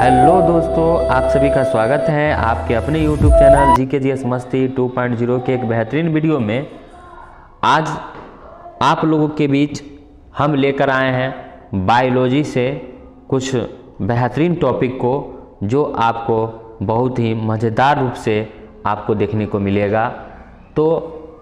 Hello दोस्तों, आप सभी का स्वागत है आपके अपने YouTube चैनल GKGS मस्ती 2.0 के एक बेहतरीन वीडियो में। आज आप लोगों के बीच हम लेकर आए हैं बायोलॉजी से कुछ बेहतरीन टॉपिक को, जो आपको बहुत ही मज़ेदार रूप से आपको देखने को मिलेगा। तो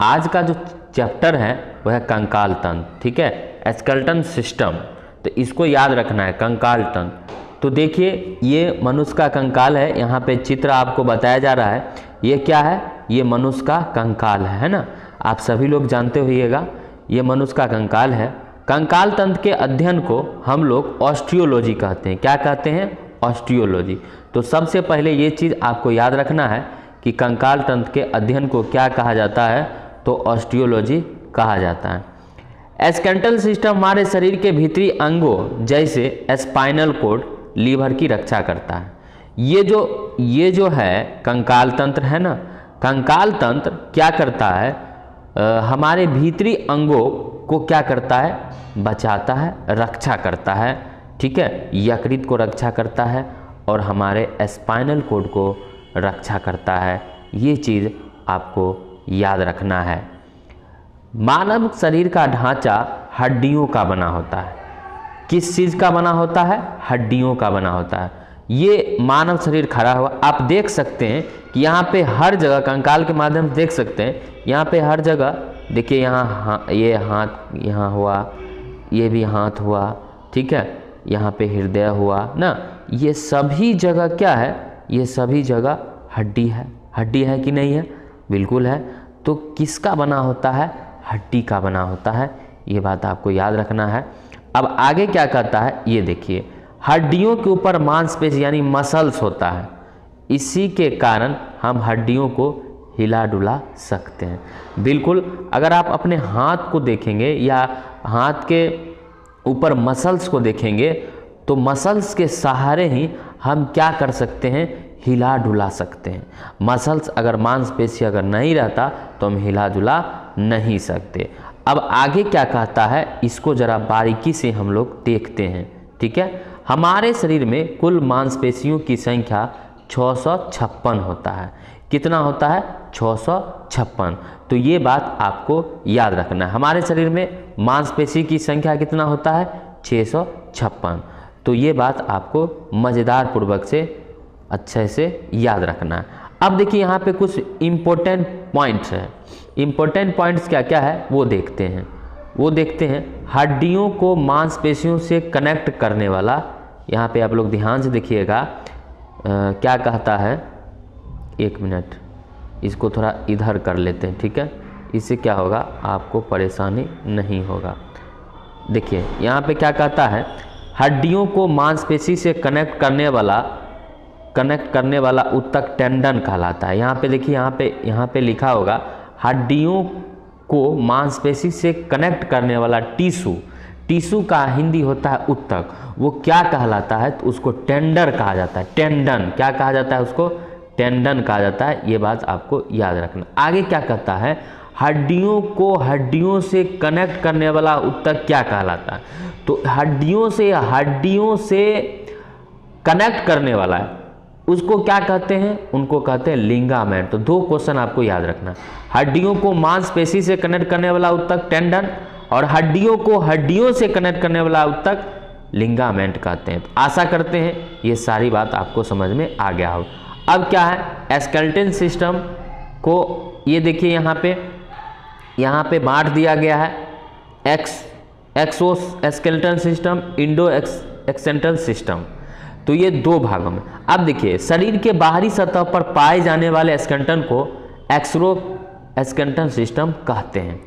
आज का जो चैप्टर है वह है कंकाल तंत्र, ठीक है, स्केलेटन सिस्टम। तो इसको याद रखना है, कंकाल तंत्र। तो देखिए, ये मनुष्य का कंकाल है, यहाँ पे चित्र आपको बताया जा रहा है। ये क्या है? ये मनुष्य का कंकाल है ना। आप सभी लोग जानते होइएगा, ये मनुष्य का कंकाल है। कंकाल तंत्र के अध्ययन को हम लोग ऑस्टियोलॉजी कहते हैं। क्या कहते हैं? ऑस्टियोलॉजी। तो सबसे पहले ये चीज़ आपको याद रखना है कि कंकाल तंत्र के अध्ययन को क्या कहा जाता है, तो ऑस्टियोलॉजी कहा जाता है। स्केलेटल सिस्टम हमारे शरीर के भीतरी अंगों जैसे स्पाइनल कॉर्ड, लीवर की रक्षा करता है। ये जो है कंकाल तंत्र है ना, कंकाल तंत्र क्या करता है? हमारे भीतरी अंगों को क्या करता है? बचाता है, रक्षा करता है, ठीक है, यकृत को रक्षा करता है और हमारे स्पाइनल कॉर्ड को रक्षा करता है। ये चीज़ आपको याद रखना है। मानव शरीर का ढांचा हड्डियों का बना होता है। किस चीज़ का बना होता है? हड्डियों का बना होता है। ये मानव शरीर खड़ा हुआ, आप देख सकते हैं कि यहाँ पे हर जगह कंकाल के माध्यम से देख सकते हैं, यहाँ पे हर जगह देखिए, यहाँ ये हाथ यहाँ हुआ, ये भी हाथ हुआ, ठीक है, यहाँ पे हृदय हुआ ना। ये सभी जगह क्या है? ये सभी जगह हड्डी है। हड्डी है कि नहीं है? बिल्कुल है। तो किसका बना होता है? हड्डी का बना होता है। ये बात आपको याद रखना है। अब आगे क्या कहता है, ये देखिए, हड्डियों के ऊपर मांसपेशी यानी मसल्स होता है। इसी के कारण हम हड्डियों को हिला डुला सकते हैं। बिल्कुल, अगर आप अपने हाथ को देखेंगे या हाथ के ऊपर मसल्स को देखेंगे, तो मसल्स के सहारे ही हम क्या कर सकते हैं? हिला डुला सकते हैं। मसल्स अगर मांसपेशी अगर नहीं रहता तो हम हिला डुला नहीं सकते। अब आगे क्या कहता है, इसको ज़रा बारीकी से हम लोग देखते हैं, ठीक है। हमारे शरीर में कुल मांसपेशियों की संख्या 656 होता है। कितना होता है? 656। तो ये बात आपको याद रखना है। हमारे शरीर में मांसपेशी की संख्या कितना होता है? 656। तो ये बात आपको मज़ेदार पूर्वक से अच्छे से याद रखना है। अब देखिए, यहाँ पे कुछ इम्पोर्टेंट पॉइंट्स हैं। इम्पोर्टेंट पॉइंट्स क्या क्या है वो देखते हैं। हड्डियों को मांसपेशियों से कनेक्ट करने वाला, यहाँ पे आप लोग ध्यान से देखिएगा, क्या कहता है, एक मिनट, इसको थोड़ा इधर कर लेते हैं, ठीक है। इससे क्या होगा, आपको परेशानी नहीं होगा। देखिए यहाँ पे क्या कहता है, हड्डियों को मांसपेशी से कनेक्ट करने वाला ऊतक टेंडन कहलाता है। यहाँ पे देखिए, यहाँ पे लिखा होगा, हड्डियों को मांसपेशी से कनेक्ट करने वाला टिश्यू का हिंदी होता है ऊतक। वो क्या कहलाता है? तो उसको टेंडर कहा जाता है। टेंडन क्या कहा जाता है? उसको टेंडन कहा जाता है। ये बात आपको याद रखना। आगे क्या कहता है, हड्डियों को हड्डियों से कनेक्ट करने वाला ऊतक क्या कहलाता है? तो हड्डियों से कनेक्ट करने वाला है, उसको क्या कहते हैं? उनको कहते हैं लिगामेंट। तो दो क्वेश्चन आपको याद रखना, हड्डियों को मांसपेशी से कनेक्ट करने वाला ऊतक टेंडन और हड्डियों को हड्डियों से कनेक्ट करने वाला ऊतक लिगामेंट कहते हैं। तो आशा करते हैं ये सारी बात आपको समझ में आ गया हो। अब क्या है, स्केलेटन सिस्टम को ये देखिए, यहाँ पे बांट दिया गया है, एक्सोस्केलेटन सिस्टम, इंडो एक्सेंटल सिस्टम। तो ये दो भागों में। अब देखिए, शरीर के बाहरी सतह पर पाए जाने वाले स्केलेटन को एक्सोस्केलेटन सिस्टम कहते हैं।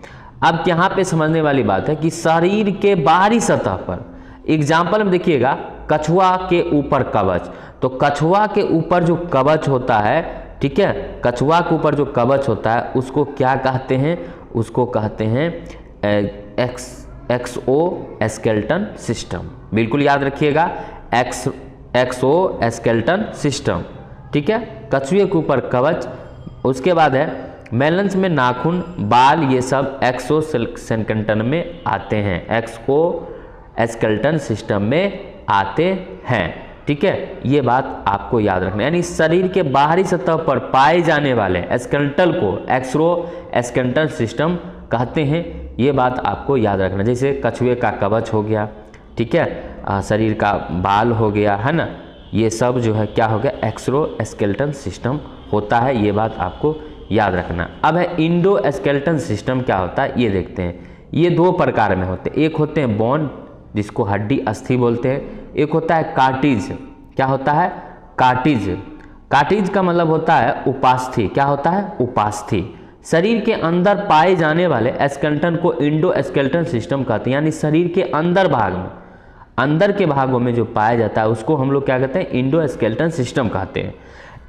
अब यहाँ पे समझने वाली बात है कि शरीर के बाहरी सतह पर, एग्जाम्पल में देखिएगा, कछुआ के ऊपर कवच। तो कछुआ के ऊपर जो कवच होता है, ठीक है, कछुआ के ऊपर जो कवच होता है उसको क्या कहते हैं? उसको कहते हैं एक्सोस्केलेटन सिस्टम। बिल्कुल याद रखिएगा, एक्सोस्केलेटन सिस्टम, ठीक है, कछुए के ऊपर कवच। उसके बाद है मेलन्स में नाखून, बाल, ये सब एक्सोस्केलेटन में आते हैं, एक्सोस्केलेटन सिस्टम में आते हैं। ठीक है, ये बात आपको याद रखना। यानी शरीर के बाहरी सतह पर पाए जाने वाले स्केलेटल को एक्सोस्केलेटल सिस्टम कहते हैं, ये बात आपको याद रखना। जैसे कछुए का कवच हो गया, ठीक है, शरीर का बाल हो गया, है ना, ये सब जो है क्या हो गया, एक्सोस्केलेटल सिस्टम होता है, ये बात आपको याद रखना। अब है एंडोस्केलेटल सिस्टम क्या होता है, ये देखते हैं। ये दो प्रकार में होते हैं, एक होते हैं बोन जिसको हड्डी अस्थि बोलते हैं, एक होता है कार्टिज। क्या होता है, कार्टिज। कार्टिज का मतलब होता है उपास्थि। क्या होता है, उपास्थि। शरीर के अंदर पाए जाने वाले स्केलेटन को एंडोस्केलेटल सिस्टम कहते हैं, यानी शरीर के अंदर भाग में, अंदर के भागों में जो पाया जाता है उसको हम लोग क्या कहते हैं, एंडोस्केलेटल सिस्टम कहते हैं।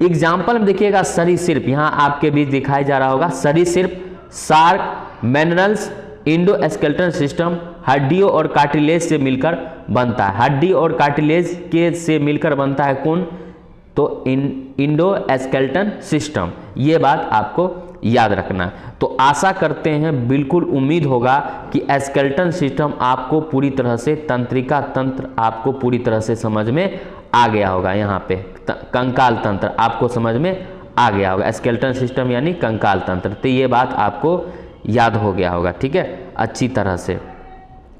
एग्जाम्पल में देखिएगा, सरीसृप, यहाँ आपके बीच दिखाई जा रहा होगा, सरीसृप, शार्क, मिनरल्स, एंडोस्केलेटल सिस्टम हड्डियों और कार्टिलेज से मिलकर बनता है। हड्डी और कार्टिलेज के से मिलकर बनता है कौन, तो एंडोस्केलेटल सिस्टम। ये बात आपको याद रखना। तो आशा करते हैं, बिल्कुल उम्मीद होगा कि स्केलेटल सिस्टम आपको पूरी तरह से, तंत्रिका तंत्र आपको पूरी तरह से समझ में आ गया होगा। यहाँ पे कंकाल तंत्र आपको समझ में आ गया होगा, स्केलेटल सिस्टम यानी कंकाल तंत्र, तो ये बात आपको याद हो गया होगा, ठीक है, अच्छी तरह से।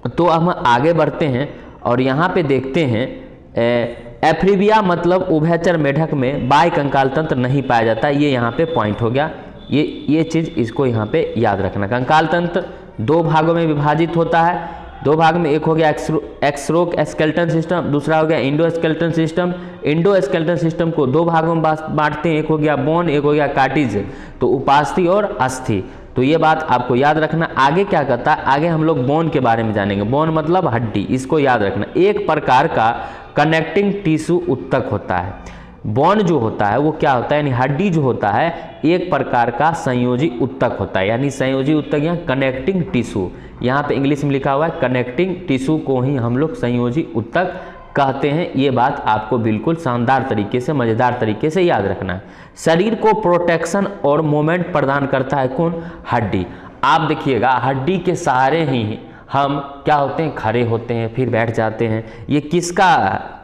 तो हम आगे बढ़ते हैं और यहाँ पे देखते हैं, एफ्रीबिया मतलब उभयचर मेढक में बाह्य कंकाल तंत्र नहीं पाया जाता, ये यहाँ पे पॉइंट हो गया। ये चीज़ इसको यहाँ पे याद रखना। कंकाल तंत्र दो भागों में विभाजित होता है, दो भाग में, एक हो गया एक्सोस्केलेटल सिस्टम, दूसरा हो गया एंडोस्केलेटल सिस्टम। एंडोस्केलेटल सिस्टम को दो भागों में बांटते हैं, एक हो गया बोन, एक हो गया कार्टिज, तो उपास्थि और अस्थि। तो ये बात आपको याद रखना। आगे क्या कहता है, आगे हम लोग बोन के बारे में जानेंगे। बोन मतलब हड्डी, इसको याद रखना। एक प्रकार का कनेक्टिंग टिश्यू उत्तक होता है। बोन जो होता है वो क्या होता है, यानी हड्डी जो होता है एक प्रकार का संयोजी उत्तक होता है, यानी संयोजी उत्तक या कनेक्टिंग टिश्यू, यहाँ पे इंग्लिश में लिखा हुआ है कनेक्टिंग टिश्यू को ही हम लोग संयोजी उत्तक कहते हैं। ये बात आपको बिल्कुल शानदार तरीके से, मज़ेदार तरीके से याद रखना है। शरीर को प्रोटेक्शन और मोमेंट प्रदान करता है कौन, हड्डी। आप देखिएगा, हड्डी के सहारे ही हम क्या होते हैं, खड़े होते हैं, फिर बैठ जाते हैं। ये किसका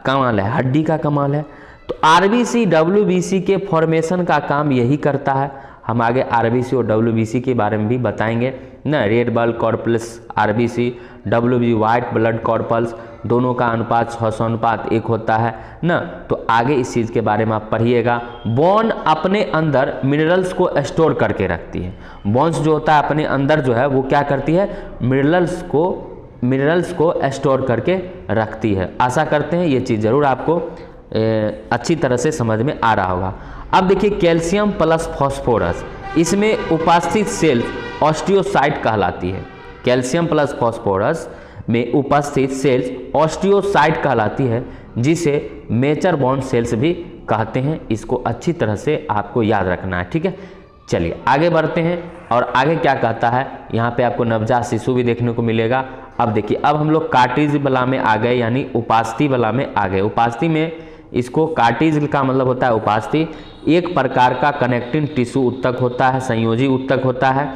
कमाल है, हड्डी का कमाल है। तो आरबीसी डब्ल्यूबीसी के फॉर्मेशन का काम यही करता है। हम आगे आरबीसी और डब्ल्यूबीसी के बारे में भी बताएंगे ना। Red blood कॉर्पल्स RBC, WB white blood कॉर्पल्स, दोनों का अनुपात 6:1 होता है ना। तो आगे इस चीज़ के बारे में आप पढ़िएगा। बोन अपने अंदर मिनरल्स को स्टोर करके रखती है। बोन्स जो होता है अपने अंदर जो है वो क्या करती है, मिनरल्स को स्टोर करके रखती है। आशा करते हैं ये चीज़ ज़रूर आपको अच्छी तरह से समझ में आ रहा होगा। अब देखिए, कैल्शियम प्लस फॉस्फोरस, इसमें उपस्थित सेल ऑस्टियोसाइट कहलाती है। कैल्शियम प्लस फॉस्फोरस में उपस्थित सेल्स ऑस्टियोसाइट कहलाती है, जिसे मेचर बॉन्ड सेल्स भी कहते हैं। इसको अच्छी तरह से आपको याद रखना है, ठीक है। चलिए आगे बढ़ते हैं और आगे क्या कहता है, यहाँ पे आपको नवजात शिशु भी देखने को मिलेगा। अब देखिए, अब हम लोग कार्टिज बला में आ गए, यानी उपास्थि बला में आ गए। उपास्थि में इसको, कार्टिज का मतलब होता है उपास्थि, एक प्रकार का कनेक्टिंग टिश्यू उत्तक होता है, संयोजी उत्तक होता है।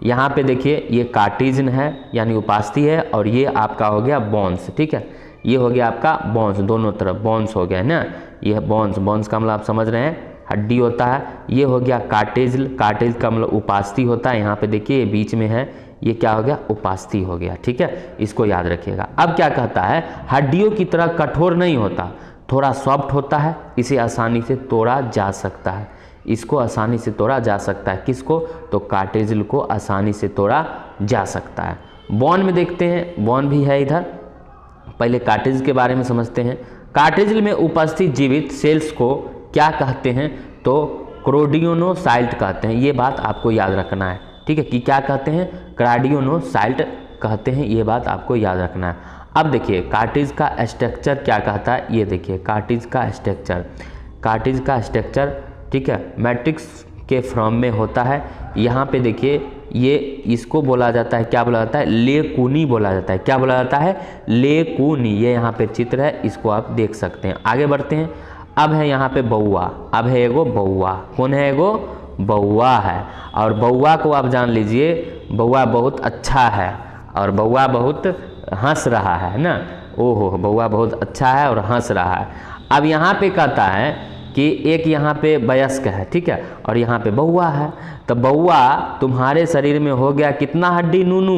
यहाँ पे देखिए, ये कार्टिजन है यानी उपास्थि है, और ये आपका हो गया बोन्स, ठीक है। ये हो गया आपका बोन्स, दोनों तरफ बोन्स हो गया है ना। ये बोन्स का मतलब आप समझ रहे हैं, हड्डी होता है। ये हो गया कार्टिज का मतलब उपास्थि होता है। यहाँ पे देखिए ये बीच में है, ये क्या हो गया, उपास्थि हो गया, ठीक है। इसको याद रखिएगा। अब क्या कहता है, हड्डियों की तरह कठोर नहीं होता, थोड़ा सॉफ्ट होता है, इसे आसानी से तोड़ा जा सकता है। इसको आसानी से तोड़ा जा सकता है, किसको, तो कार्टिज को आसानी से तोड़ा जा सकता है। बोन में देखते हैं, बोन भी है इधर। पहले कार्टिज के बारे में समझते हैं। कार्टिज में उपस्थित जीवित सेल्स को क्या कहते हैं, तो क्रोडियोनोसाइट कहते हैं। ये बात आपको याद रखना है, ठीक है, कि क्या कहते हैं, क्राडियोनोसाइट कहते हैं। ये बात आपको याद रखना है। अब देखिए, कार्टिज का स्ट्रक्चर क्या कहता है, ये देखिए कार्टिज का स्ट्रक्चर, ठीक है, मैट्रिक्स के फॉर्म में होता है। यहाँ पे देखिए, ये इसको बोला जाता है, क्या बोला जाता है, लेकुनी बोला जाता है। क्या बोला जाता है, लेकुनी। ये यहाँ पे चित्र है, इसको आप देख सकते हैं। आगे बढ़ते हैं। अब है यहाँ पे बउआ, अब है एगो बउआ। कौन है, एगो बउआ है। और बउआ को आप जान लीजिए, बउआ बहुत अच्छा है और बउआ बहुत हंस रहा है ना। ओहो बउआ बहुत अच्छा है और हंस रहा है। अब यहाँ पे कहता है कि एक यहाँ पे वयस्क है, ठीक है, और यहाँ पे बउआ है। तो बउआ तुम्हारे शरीर में हो गया कितना हड्डी? नूनू।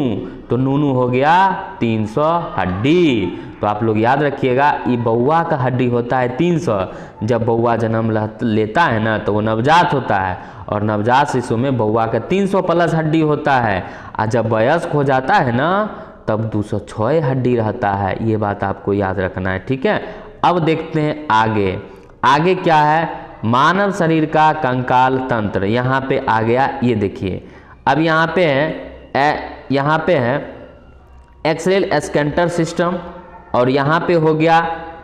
तो नूनू हो गया 300 हड्डी। तो आप लोग याद रखिएगा, ये बउआ का हड्डी होता है 300। जब बउआ जन्म लेता है ना तो वो नवजात होता है, और नवजात शिशु में बउआ का 300 प्लस हड्डी होता है, और जब वयस्क हो जाता है ना तब 206 हड्डी रहता है। ये बात आपको याद रखना है, ठीक है। अब देखते हैं आगे। आगे क्या है? मानव शरीर का कंकाल तंत्र यहाँ पे आ गया। ये देखिए, अब यहाँ पे है एक्सेल स्केलेटल सिस्टम, और यहाँ पे हो गया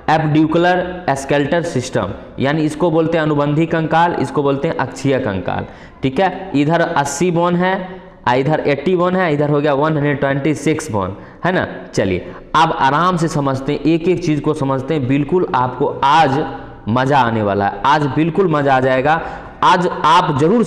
एपिड्यूकुलर स्केलेटल सिस्टम, यानी इसको बोलते हैं अनुबंधी कंकाल, इसको बोलते हैं अक्षीय कंकाल, ठीक है। इधर 80 बोन है, इधर 80 बोन है, इधर हो गया 126 बोन, है ना। चलिए अब आराम से समझते हैं, एक एक चीज़ को समझते हैं। बिल्कुल आपको आज मज़ा आने वाला है, आज बिल्कुल मज़ा आ जाएगा। आज आप जरूर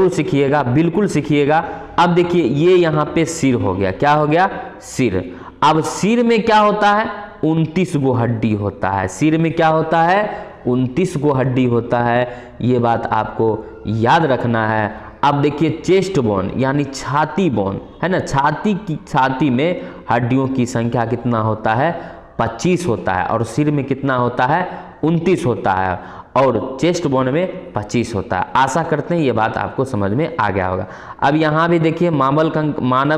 सीखिएगा, बिल्कुल सीखिएगा। अब देखिए, ये यहाँ पे सिर हो गया, क्या हो गया? सिर। अब सिर में क्या होता है? 29 गो हड्डी होता है। सिर में क्या होता है? 29 गो हड्डी होता है। ये बात आपको याद रखना है। अब देखिए चेस्ट बोन यानी छाती बोन, है ना। छाती में हड्डियों की संख्या कितना होता है? 25 होता है, और सिर में कितना होता है? 29 होता है, और चेस्ट बोन में 25 होता है। आशा करते हैं ये बात आपको समझ में आ गया होगा। अब यहाँ भी देखिए मानव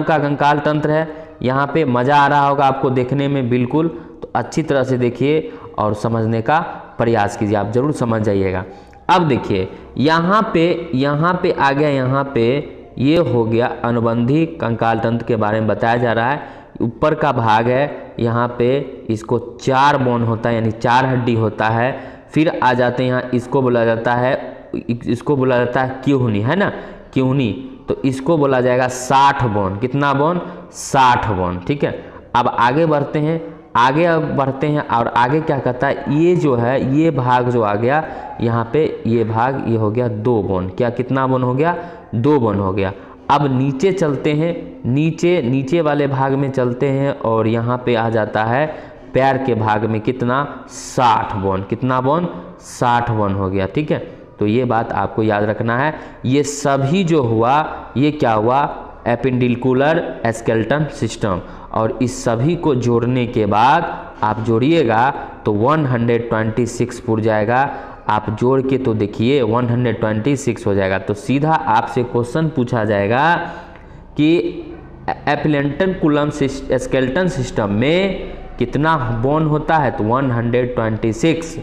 का कंकाल तंत्र है। यहाँ पे मज़ा आ रहा होगा आपको देखने में, बिल्कुल। तो अच्छी तरह से देखिए और समझने का प्रयास कीजिए, आप जरूर समझ जाइएगा। अब देखिए यहाँ पे आ गया, यहाँ पे ये हो गया अनुबंधी कंकाल तंत्र के बारे में बताया जा रहा है। ऊपर का भाग है, यहाँ पे इसको 4 बोन होता है, यानी 4 हड्डी होता है। फिर आ जाते हैं यहाँ, इसको बोला जाता है क्यूहनी, है ना, क्यूहनी। तो इसको बोला जाएगा 60 बोन। कितना बोन? 60 बोन, ठीक है। अब आगे बढ़ते हैं, और आगे क्या कहता है? ये जो है, ये भाग जो आ गया यहाँ पे, ये भाग ये हो गया 2 बोन। क्या कितना बोन हो गया? 2 बोन हो गया। अब नीचे चलते हैं, नीचे वाले भाग में चलते हैं, और यहाँ पे आ जाता है पैर के भाग में कितना? 60 बोन। कितना बोन? 60 बोन हो गया, ठीक है। तो ये बात आपको याद रखना है। ये सभी जो हुआ, ये क्या हुआ? एपिड्यूकुलर स्केलेटल सिस्टम। और इस सभी को जोड़ने के बाद आप जोड़िएगा तो 126 पुर जाएगा। आप जोड़ के तो देखिए 126 हो जाएगा। तो सीधा आपसे क्वेश्चन पूछा जाएगा कि एपिड्यूकुलर स्केलेटल सिस्टम में कितना बोन होता है? तो 126।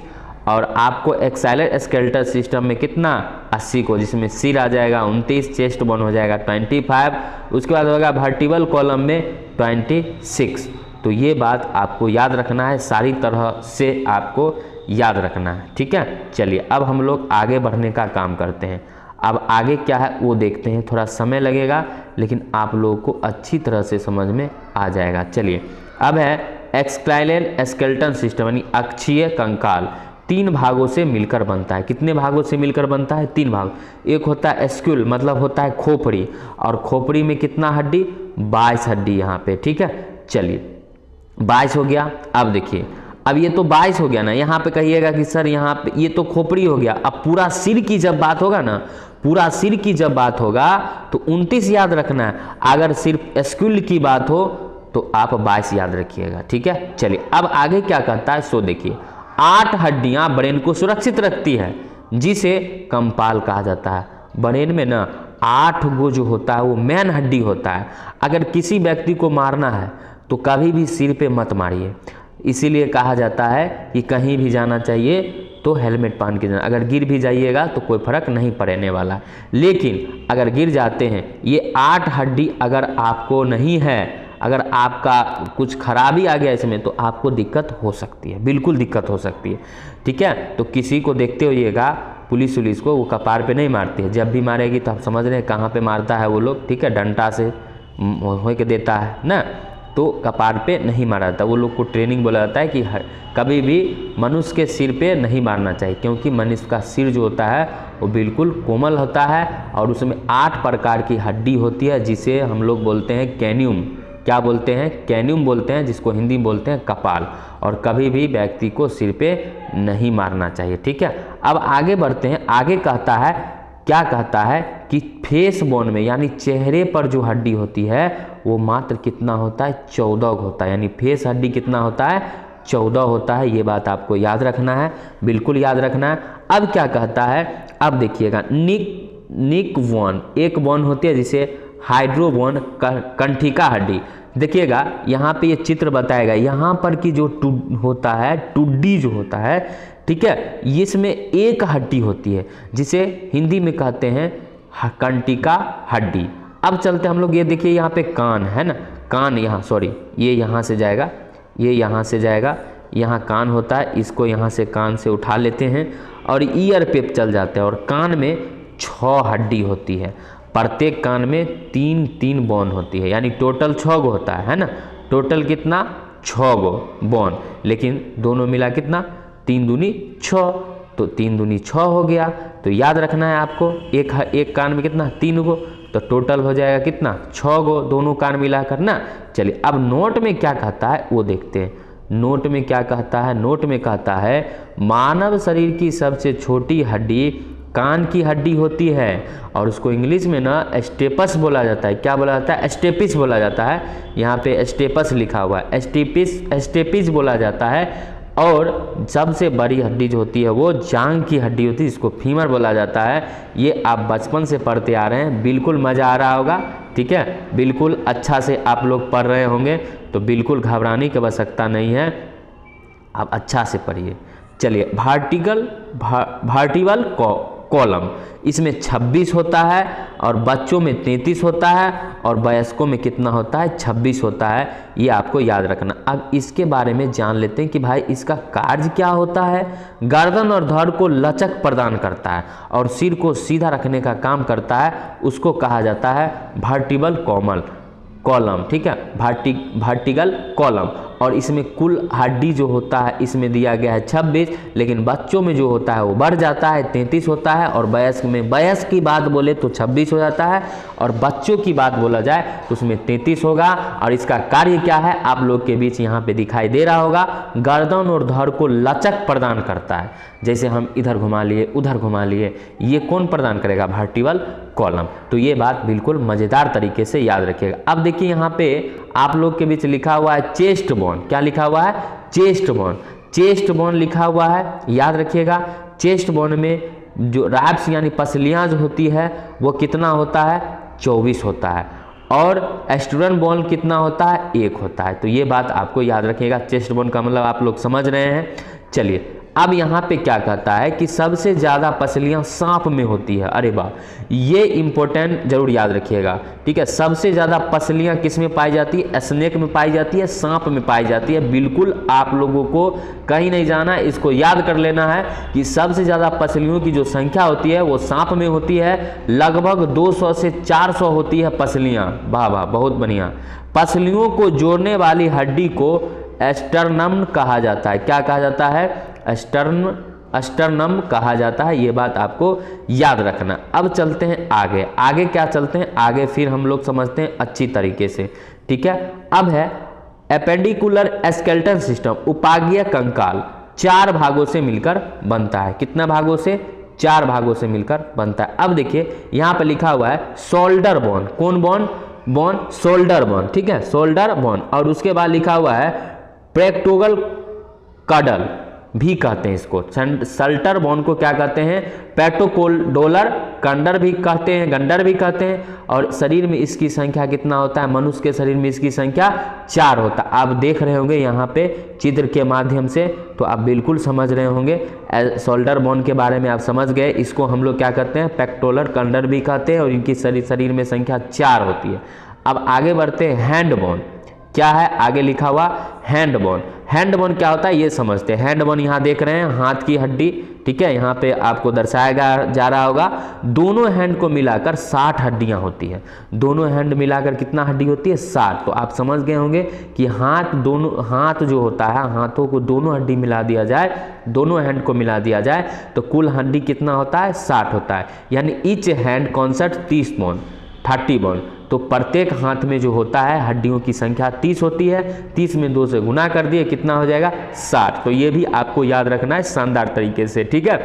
और आपको एक्सेलर स्केलेटल सिस्टम में कितना? 80 को, जिसमें सिर आ जाएगा 29, चेस्ट बोन हो जाएगा 25, उसके बाद होगा वर्टिब्रल कॉलम में 26। तो ये बात आपको याद रखना है, सारी तरह से आपको याद रखना है, ठीक है। चलिए अब हम लोग आगे बढ़ने का काम करते हैं। अब आगे क्या है वो देखते हैं, थोड़ा समय लगेगा लेकिन आप लोगों को अच्छी तरह से समझ में आ जाएगा। चलिए अब है एक्सेलर स्केलेटल सिस्टम, यानी अक्षीय कंकाल। 3 भागों से मिलकर बनता है। कितने भागों से मिलकर बनता है? 3 भाग। एक होता है स्क्यूल, मतलब होता है खोपड़ी, और खोपड़ी में कितना हड्डी? 22 हड्डी यहाँ पे, ठीक है। चलिए 22 हो गया। अब देखिए, अब ये तो 22 हो गया ना, यहाँ पे कहिएगा कि सर यहाँ पे ये तो खोपड़ी हो गया। अब पूरा सिर की जब बात होगा ना, पूरा सिर की जब बात होगा तो 29 याद रखना है। अगर सिर्फ स्क्यूल की बात हो तो आप 22 याद रखिएगा, ठीक है। चलिए अब आगे क्या कहता है सो देखिए। 8 हड्डियां ब्रेन को सुरक्षित रखती है, जिसे कंपाल कहा जाता है। ब्रेन में ना 8 गो जो होता है वो मेन हड्डी होता है। अगर किसी व्यक्ति को मारना है तो कभी भी सिर पे मत मारिए, इसीलिए कहा जाता है कि कहीं भी जाना चाहिए तो हेलमेट पहन के जाना। अगर गिर भी जाइएगा तो कोई फर्क नहीं पड़ने वाला, लेकिन अगर गिर जाते हैं, ये 8 हड्डी अगर आपको नहीं है, अगर आपका कुछ खराबी आ गया इसमें, तो आपको दिक्कत हो सकती है, बिल्कुल दिक्कत हो सकती है, ठीक है। तो किसी को देखते होइएगा, पुलिस को वो कपार पे नहीं मारती है। जब भी मारेगी तो आप समझ रहे हैं कहाँ पे मारता है वो लोग, ठीक है, डंडा से हो के देता है ना, तो कपार पे नहीं मारा जाता। वो लोग को ट्रेनिंग बोला जाता है कि कभी भी मनुष्य के सिर पे नहीं मारना चाहिए, क्योंकि मनुष्य का सिर जो होता है वो बिल्कुल कोमल होता है और उसमें 8 प्रकार की हड्डी होती है, जिसे हम लोग बोलते हैं कैनियम। क्या बोलते हैं, कैन्यूम बोलते हैं, जिसको हिंदी में बोलते हैं कपाल। और कभी भी व्यक्ति को सिर पे नहीं मारना चाहिए, ठीक है। अब आगे बढ़ते हैं, आगे कहता है, क्या कहता है कि फेस बोन में यानी चेहरे पर जो हड्डी होती है वो मात्र कितना होता है, 14 होता है। यानी फेस हड्डी कितना होता है, 14 होता है। ये बात आपको याद रखना है, बिल्कुल याद रखना है। अब क्या कहता है, अब देखिएगा, निक बोन, एक बोन होती है जिसे हाइड्रोबोन, कंठिका हड्डी। देखिएगा यहाँ पे ये चित्र बताएगा, यहाँ पर की जो होता है टुड्डी जो होता है, ठीक है, इसमें एक हड्डी होती है जिसे हिंदी में कहते हैं कंठिका हड्डी। अब चलते हम लोग, ये देखिए यहाँ पे कान है ना, कान यहाँ, सॉरी ये यहाँ से जाएगा, ये यहाँ से जाएगा, यहाँ कान होता है, इसको यहाँ से कान से उठा लेते हैं और ईयर पे चल जाते हैं। और कान में 6 हड्डी होती है, प्रत्येक कान में 3-3 बोन होती है, यानी टोटल 6 गो होता है ना, टोटल कितना, 6 गो बोन, लेकिन दोनों मिला कितना, 3 दूनी 6, तो 3 दूनी 6 हो गया। तो याद रखना है आपको, एक कान में कितना, 3 गो, तो टोटल हो जाएगा कितना, 6 गो, दोनों कान मिलाकर ना। चलिए अब नोट में क्या कहता है वो देखते हैं। नोट में क्या कहता है, नोट में कहता है मानव शरीर की सबसे छोटी हड्डी कान की हड्डी होती है और उसको इंग्लिश में ना स्टेपस बोला जाता है। क्या बोला जाता है, स्टेपिस बोला जाता है। यहाँ पे स्टेपस लिखा हुआ है, स्टेपिस बोला जाता है। और सबसे बड़ी हड्डी जो होती है वो जांघ की हड्डी होती है, जिसको फीमर बोला जाता है। ये आप बचपन से पढ़ते आ रहे हैं, बिल्कुल मज़ा आ रहा होगा, ठीक है, बिल्कुल अच्छा से आप लोग पढ़ रहे होंगे, तो बिल्कुल घबराने की आवश्यकता नहीं है, आप अच्छा से पढ़िए। चलिए वर्टिब्रल कॉलम, इसमें 26 होता है और बच्चों में 33 होता है और वयस्कों में कितना होता है, 26 होता है। ये आपको याद रखना। अब इसके बारे में जान लेते हैं कि भाई इसका कार्य क्या होता है। गर्दन और धड़ को लचक प्रदान करता है और सिर को सीधा रखने का काम करता है, उसको कहा जाता है वर्टिब्रल कॉलम, ठीक है, वर्टिब्रल कॉलम। और इसमें कुल हड्डी जो होता है इसमें दिया गया है 26, लेकिन बच्चों में जो होता है वो बढ़ जाता है, 33 होता है। और वयस्क में, वयस्क की बात बोले तो 26 हो जाता है और बच्चों की बात बोला जाए तो उसमें 33 होगा। और इसका कार्य क्या है आप लोग के बीच यहाँ पे दिखाई दे रहा होगा, गर्दन और धड़ को लचक प्रदान करता है। जैसे हम इधर घुमा लिए उधर घुमा लिए, ये कौन प्रदान करेगा, वर्टिब्रल कॉलम। तो ये बात बिल्कुल मज़ेदार तरीके से याद रखिएगा। अब देखिए यहाँ पे आप लोग के बीच लिखा हुआ है चेस्ट बोन। क्या लिखा हुआ है, चेस्ट बोन, चेस्ट बोन लिखा हुआ है, याद रखिएगा। चेस्ट बोन में जो रैप्स यानी पसलियाँ जो होती है वो कितना होता है, 24 होता है। और स्टर्नम बोन कितना होता है, 1 होता है। तो ये बात आपको याद रखिएगा, चेस्ट बोन का मतलब आप लोग समझ रहे हैं। चलिए अब यहाँ पे क्या कहता है कि सबसे ज़्यादा पसलियाँ सांप में होती है। अरे वाह, ये इंपॉर्टेंट जरूर याद रखिएगा, ठीक है। सबसे ज़्यादा पसलियाँ किस में पाई जाती है, स्नेक में पाई जाती है, सांप में पाई जाती है। बिल्कुल आप लोगों को कहीं नहीं जाना है, इसको याद कर लेना है कि सबसे ज़्यादा पसलियों की जो संख्या होती है वो सांप में होती है। लगभग 200 से 400 होती है पसलियाँ। वाह वाह, बहुत बढ़िया। पसलियों को जोड़ने वाली हड्डी को स्टर्नम कहा जाता है। क्या कहा जाता है, स्टर्नम कहा जाता है। ये बात आपको याद रखना। अब चलते हैं आगे, आगे क्या चलते हैं आगे, फिर हम लोग समझते हैं अच्छी तरीके से, ठीक है। अब है एपेंडिकुलर स्केलेटल सिस्टम, उपागीय कंकाल 4 भागों से मिलकर बनता है। कितना भागों से, 4 भागों से मिलकर बनता है। अब देखिए यहाँ पर लिखा हुआ है शोल्डर बोन। कौन बोन, शोल्डर बोन, ठीक है, शोल्डर बोन। और उसके बाद लिखा हुआ है पेक्टोरल कडल भी कहते हैं इसको। शल्टर बोन को क्या कहते हैं, पेटोकोडोलर कंडर भी कहते हैं, गंडर भी कहते हैं। और शरीर में इसकी संख्या कितना होता है, मनुष्य के शरीर में इसकी संख्या 4 होता है। आप देख रहे होंगे यहाँ पे चित्र के माध्यम से, तो आप बिल्कुल समझ रहे होंगे। शोल्डर बोन के बारे में आप समझ गए। इसको हम लोग क्या कहते हैं, पेक्टोरल कंडर भी कहते हैं और इनकी शरीर में संख्या 4 होती है। अब आगे बढ़ते हैं हैंड बोन। क्या है, आगे लिखा हुआ हैंड बोन। हैंड बोन क्या होता है ये समझते हैं। हैंड बोन यहाँ देख रहे हैं, हाथ की हड्डी, ठीक है, यहाँ पे आपको दर्शाया जा रहा होगा। दोनों हैंड को मिलाकर 60 हड्डियाँ होती है। दोनों हैंड मिलाकर कितना हड्डी होती है, 60। तो आप समझ गए होंगे कि हाथ जो होता है, हाथों को दोनों हड्डी मिला दिया जाए, दोनों हैंड को मिला दिया जाए तो कुल हड्डी कितना होता है, 60 होता है। यानी each hand concert 30 bone, 30 bone. तो प्रत्येक हाथ में जो होता है हड्डियों की संख्या 30 होती है। 30 में 2 से गुना कर दिए, कितना हो जाएगा 60। तो ये भी आपको याद रखना है शानदार तरीके से, ठीक है।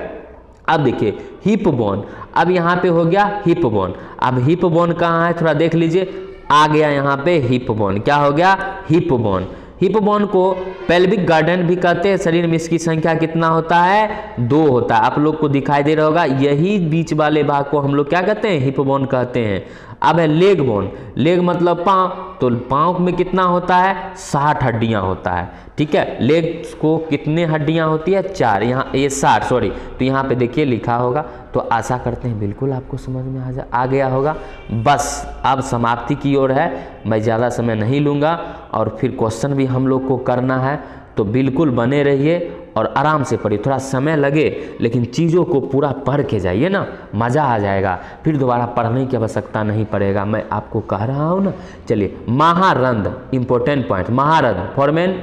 अब देखिए हिप बोन, अब यहाँ पे हो गया हिप बोन। अब हिप बोन कहाँ है थोड़ा देख लीजिए, आ गया यहाँ पे हिप बोन। क्या हो गया? Hip bone. हिप बोन को पेल्विक गार्डन भी कहते हैं। शरीर में इसकी संख्या कितना होता है? 2 होता है। आप लोग को दिखाई दे रहा होगा, यही बीच वाले भाग को हम लोग क्या कहते हैं? हिप बोन कहते हैं। अब है लेग बोन। लेग मतलब पाँव, तो पाँव में कितना होता है? 60 हड्डियां होता है, ठीक है। लेग को कितने हड्डियां होती है? 4। यहाँ ये 60 सॉरी, तो यहाँ पे देखिए लिखा होगा। तो आशा करते हैं बिल्कुल आपको समझ में आ गया होगा। बस अब समाप्ति की ओर है, मैं ज़्यादा समय नहीं लूँगा और फिर क्वेश्चन भी हम लोग को करना है। तो बिल्कुल बने रहिए और आराम से पढ़िए, थोड़ा समय लगे लेकिन चीज़ों को पूरा पढ़ के जाइए ना, मज़ा आ जाएगा, फिर दोबारा पढ़ने की आवश्यकता नहीं पड़ेगा, मैं आपको कह रहा हूँ ना। चलिए, महारंध्र, इंपॉर्टेंट पॉइंट, महारंध्र फोरमेन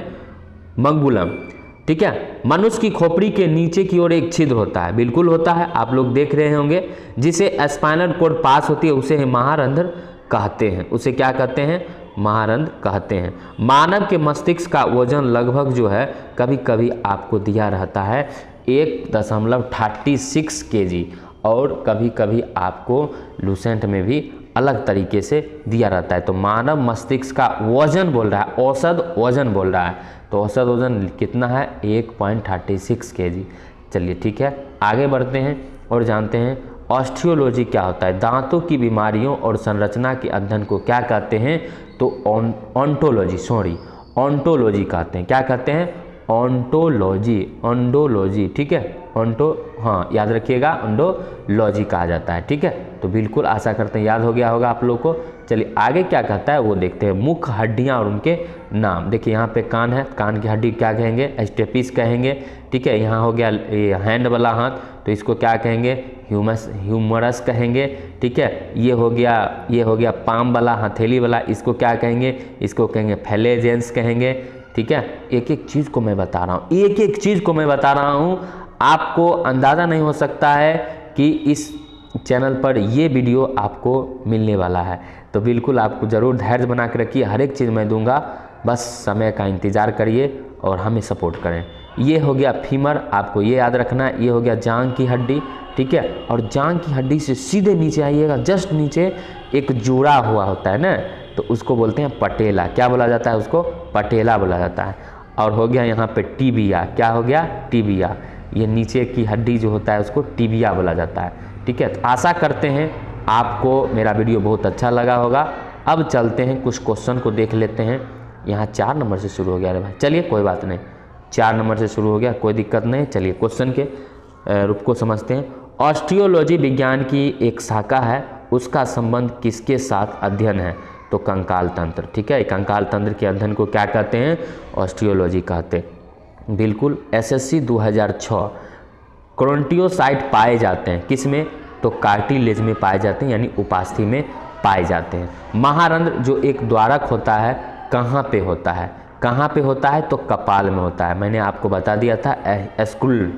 मंगुलम, ठीक है। मनुष्य की खोपड़ी के नीचे की ओर एक छिद्र होता है, बिल्कुल होता है, आप लोग देख रहे होंगे, जिसे स्पाइनल कॉर्ड पास होती है, उसे महारंध्र कहते हैं। उसे क्या कहते हैं? महारंध्र कहते हैं। मानव के मस्तिष्क का वजन लगभग जो है कभी कभी आपको दिया रहता है 1.36 kg और कभी कभी आपको लूसेंट में भी अलग तरीके से दिया रहता है। तो मानव मस्तिष्क का वजन बोल रहा है, औसत वजन बोल रहा है, तो औसत वजन कितना है? 1.36 kg। चलिए ठीक है, आगे बढ़ते हैं और जानते हैं ऑस्टियोलॉजी क्या होता है। दांतों की बीमारियों और संरचना के अध्ययन को क्या कहते हैं? तो ऑन्टोलॉजी कहते हैं। क्या कहते हैं? ऑन्टोलॉजी, ठीक है। हाँ याद रखिएगा, ऑन्टोलॉजी कहा जाता है, ठीक है। तो बिल्कुल आशा करते हैं याद हो गया होगा आप लोग को। चलिए आगे क्या कहता है वो देखते हैं। मुख्य हड्डियां और उनके नाम। देखिए यहाँ पे कान है, कान की हड्डी क्या कहेंगे? स्टेपिस कहेंगे, ठीक है। यहाँ हो गया ये हैंड वाला हाथ, तो इसको क्या कहेंगे? ह्यूमरस कहेंगे, ठीक है। ये हो गया पाम वाला, हथेली वाला, इसको क्या कहेंगे? इसको कहेंगे फेलेजेंस कहेंगे, ठीक है। एक एक चीज़ को मैं बता रहा हूँ, आपको अंदाज़ा नहीं हो सकता है कि इस चैनल पर ये वीडियो आपको मिलने वाला है। तो बिल्कुल आपको ज़रूर धैर्य बना के रखिए, हर एक चीज़ मैं दूंगा, बस समय का इंतज़ार करिए और हमें सपोर्ट करें। ये हो गया फीमर, आपको ये याद रखना है। ये हो गया जांघ की हड्डी, ठीक है। और जांघ की हड्डी से सीधे नीचे आइएगा, जस्ट नीचे एक जुड़ा हुआ होता है ना, तो उसको बोलते हैं पटेला। क्या बोला जाता है? उसको पटेला बोला जाता है। और हो गया यहाँ पे टीबिया। क्या हो गया? टीबिया। ये नीचे की हड्डी जो होता है उसको टीबिया बोला जाता है, ठीक है। तो आशा करते हैं आपको मेरा वीडियो बहुत अच्छा लगा होगा। अब चलते हैं कुछ क्वेश्चन को देख लेते हैं। यहाँ 4 नंबर से शुरू हो गया, अरे भाई चलिए कोई बात नहीं, 4 नंबर से शुरू हो गया, कोई दिक्कत नहीं। चलिए क्वेश्चन के रूप को समझते हैं। ऑस्टियोलॉजी विज्ञान की एक शाखा है, उसका संबंध किसके साथ अध्ययन है? तो कंकाल तंत्र, ठीक है। कंकाल तंत्र के अध्ययन को क्या कहते हैं? ऑस्टियोलॉजी कहते हैं, बिल्कुल। SSC 2006। क्रोंटियोसाइट पाए जाते हैं किसमें? तो कार्टिलेज में पाए जाते हैं, यानी उपास्थि में पाए जाते हैं। महारंध्र जो एक द्वारक होता है, कहाँ पे होता है? तो कपाल में होता है, मैंने आपको बता दिया था, स्क्रूल,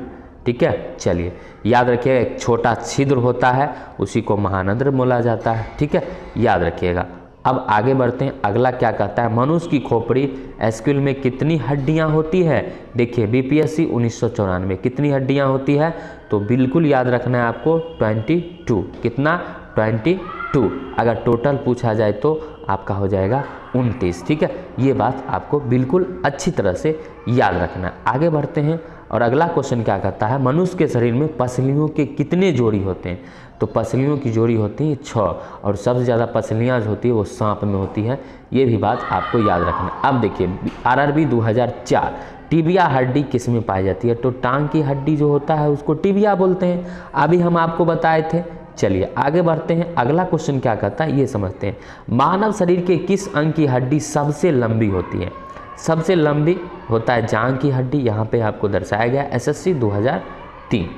ठीक है। चलिए याद रखिएगा, एक छोटा छिद्र होता है, उसी को महारंध्र बोला जाता है, ठीक है, याद रखिएगा। अब आगे बढ़ते हैं, अगला क्या कहता है? मनुष्य की खोपड़ी स्क्यूल में कितनी हड्डियां होती है? देखिए BPSC 1994 कितनी हड्डियां होती है? तो बिल्कुल याद रखना है आपको 22। कितना? 22। अगर टोटल पूछा जाए तो आपका हो जाएगा 29, ठीक है। ये बात आपको बिल्कुल अच्छी तरह से याद रखना है। आगे बढ़ते हैं और अगला क्वेश्चन क्या कहता है? मनुष्य के शरीर में पसलियों के कितने जोड़ी होते हैं? तो पसलियों की जोड़ी होती है 6, और सबसे ज़्यादा पसलियाँ जो होती है वो सांप में होती है, ये भी बात आपको याद रखना। अब देखिए RRB 2004, टिबिया हड्डी किस में पाई जाती है? तो टांग की हड्डी जो होता है उसको टिबिया बोलते हैं, अभी हम आपको बताए थे। चलिए आगे बढ़ते हैं, अगला क्वेश्चन क्या कहता है ये समझते हैं। मानव शरीर के किस अंग की हड्डी सबसे लंबी होती है? सबसे लंबी होता है जांघ की हड्डी, यहाँ पे आपको दर्शाया गया SSC 2003।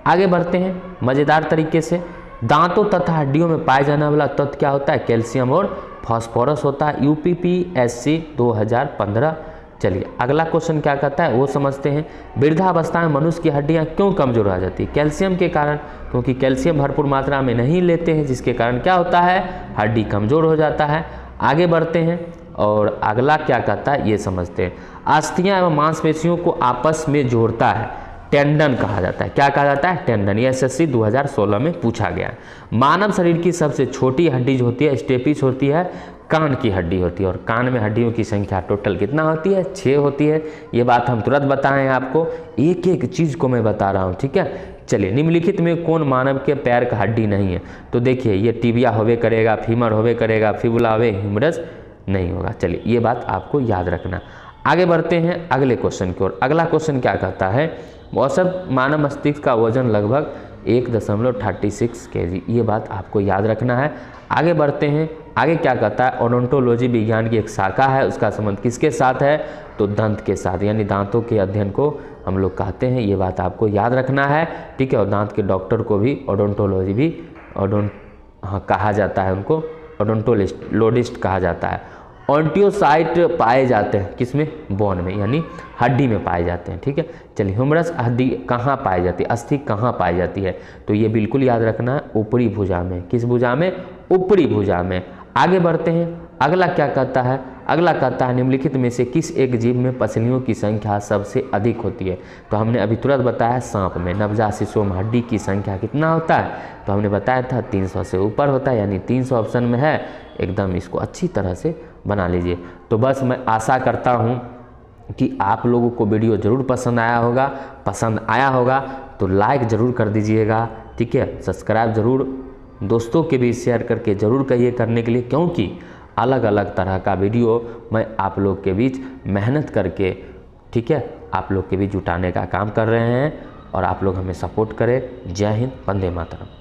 आगे बढ़ते हैं मज़ेदार तरीके से। दांतों तथा हड्डियों में पाए जाने वाला तत्व क्या होता है? कैल्शियम और फास्फोरस होता है। UPPSC 2015, चलिए अगला क्वेश्चन क्या कहता है वो समझते हैं। वृद्धावस्था में मनुष्य की हड्डियां क्यों कमजोर हो जाती है? कैल्शियम के कारण, क्योंकि कैल्शियम भरपूर मात्रा में नहीं लेते हैं, जिसके कारण क्या होता है, हड्डी कमजोर हो जाता है। आगे बढ़ते हैं और अगला क्या कहता है ये समझते हैं। अस्थियां एवं मांसपेशियों को आपस में जोड़ता है, टेंडन कहा जाता है। क्या कहा जाता है? टेंडन। ये एसएससी 2016 में पूछा गया है। मानव शरीर की सबसे छोटी हड्डी जो होती है स्टेपिस होती है, कान की हड्डी होती है, और कान में हड्डियों की संख्या टोटल कितना होती है? 6 होती है। ये बात हम तुरंत बताएं आपको, एक एक चीज़ को मैं बता रहा हूँ, ठीक है। चलिए, निम्नलिखित में कौन मानव के पैर का हड्डी नहीं है? तो देखिए ये टिबिया होवे करेगा, फीमर होवे करेगा, फिबुला होवे, ह्यूमरस नहीं होगा। चलिए ये बात आपको याद रखना। आगे बढ़ते हैं अगले क्वेश्चन की ओर। अगला क्वेश्चन क्या कहता है? औसत मानव मस्तिष्क का वजन लगभग 1.36 kg। ये बात आपको याद रखना है। आगे बढ़ते हैं, आगे क्या कहता है? ओडोंटोलॉजी विज्ञान की एक शाखा है, उसका संबंध किसके साथ है? तो दंत के साथ, यानी दांतों के अध्ययन को हम लोग कहते हैं। ये बात आपको याद रखना है, ठीक है। और दांत के डॉक्टर को भी ओडोंटोलॉजी भी कहा जाता है, उनको ओडोंटोलॉजिस्ट कहा जाता है। ऑन्टियोसाइट पाए जाते हैं किसमें? बोन में, यानी हड्डी में पाए जाते हैं, ठीक है। चलिए, ह्यूमरस हड्डी कहाँ पाई जाती है? अस्थि कहाँ पाई जाती है? तो ये बिल्कुल याद रखना है, ऊपरी भुजा में। किस भुजा में? ऊपरी भुजा में। आगे बढ़ते हैं, अगला क्या कहता है? अगला कहता है निम्नलिखित में से किस एक जीव में पसलियों की संख्या सबसे अधिक होती है? तो हमने अभी तुरंत बताया सांप में। नवजात शिशुओं में हड्डी की संख्या कितना होता है? तो हमने बताया था 300 से ऊपर होता है, यानी 300 ऑप्शन में है। एकदम इसको अच्छी तरह से बना लीजिए। तो बस मैं आशा करता हूँ कि आप लोगों को वीडियो ज़रूर पसंद आया होगा तो लाइक ज़रूर कर दीजिएगा, ठीक है। सब्सक्राइब ज़रूर दोस्तों के भी शेयर करके ज़रूर कहिए करने के लिए, क्योंकि अलग अलग तरह का वीडियो मैं आप लोग के बीच मेहनत करके, ठीक है, आप लोग के बीच जुटाने का काम कर रहे हैं। और आप लोग हमें सपोर्ट करें। जय हिंद, वंदे मातरम।